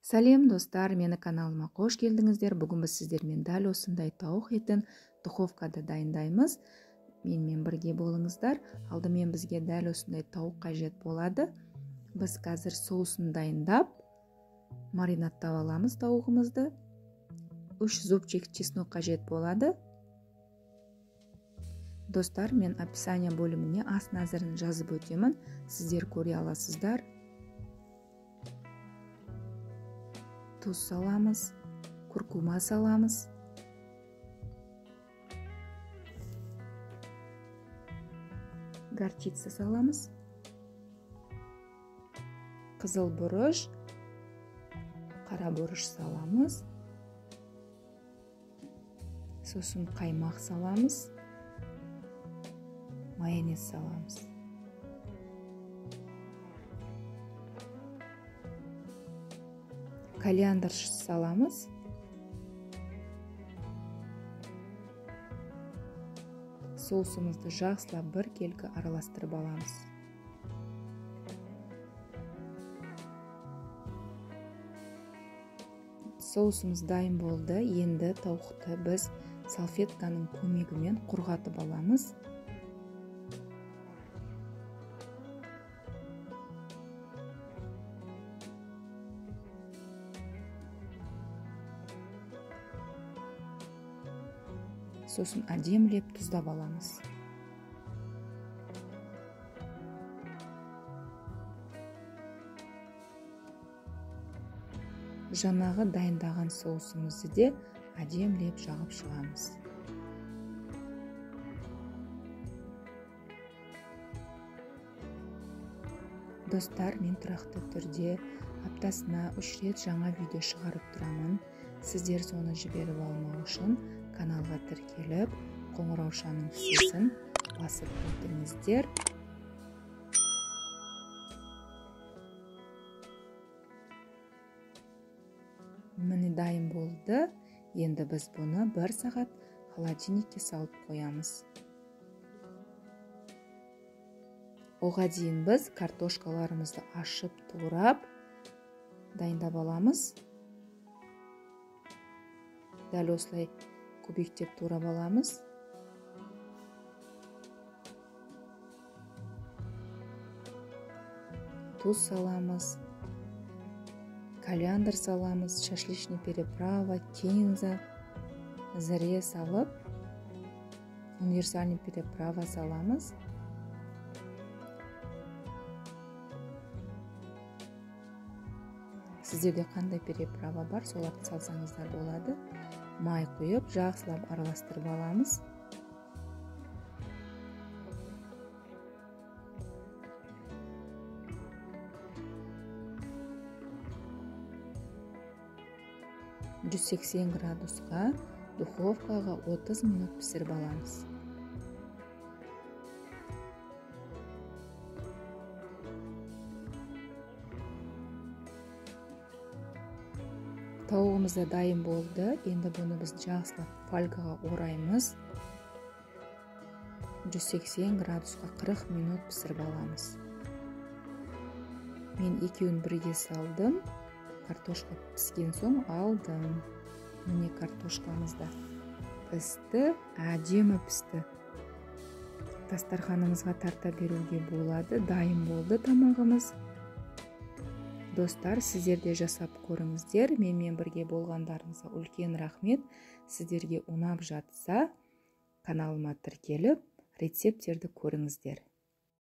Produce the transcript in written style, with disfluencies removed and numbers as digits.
Сәлем достар, мені каналыма қош келдіңіздер. Бүгін біз сіздермен дәл осындай тауық етін духовкада дайындаймыз. Менімен бірге болыңыздар. Алдымен бізге дәл осындай тауық қажет болады. Біз қазір соусын дайындап, маринадтап аламыз тауығымызды. 3 зубчик чеснок қажет болады. Достар, мен описание бөліміне астын әзірін жазып өтемін. Сіздер көре аласыздар. Тұз саламыз, куркума саламыз. Горчица саламыз. Қызыл бұрыш, қара бұрыш саламыз. Сосын қаймақ саламыз. Майонез саламыз. Кориандр саламыз. Соусымызды жақсылап бір келкі араластырып аламыз. Соусымыз дайын болды. Енді тауықты біз салфетканың көмегімен құрғатып аламыз. Сосын әдемілеп тұздап аламыз. Жаңағы дайындаған соусымызды де әдемілеп жағып шығамыз. Достар, мен тұрақты түрде аптасына 3 рет жаңа видео шығарып тұрамын. Сіздер соны жіберіп алмау үшін каналға тіркеліп, қоңыраушаның тізесін басып өтіңіздер. Міне дайын болды. Енді біз бұны 1 сағат холодильникке салып қоямыз. Оға дейін біз картошкаларымызды ашып, турап, дайындап аламыз. Дәл осылай көбіктеп турап аламыз. Тұз саламыз. Кориандр саламыз. Шашлычный переправа, кинза, зіре салып, универсальный переправа саламыз. Сіздерде қандай переправа бар, соларды салсаңыздар болады. Май құйып, жақсылап араластырып аламыз. «180 градусқа духовкаға 30 минут пісіріп аламыз. Тауығымыз да дайын болды. Енді бұны біз жақсылап фольгаға ораймыз. 180 градусқа 40 минут пісіріп аламыз. Мен екеуін бірге салдым. Картошка піскен соң алдым. Міне картошкамыз да пісті, әдемі пісті. Дастарханымызға тарта беруге болады. Дайын болды тамағымыз. Достар, сіздер де жасап көріңіздер. Менімен бірге болғандарыңызға үлкен рахмет. Сіздерге ұнап жатса, каналыма тіркеліп, рецепттерді көріңіздер.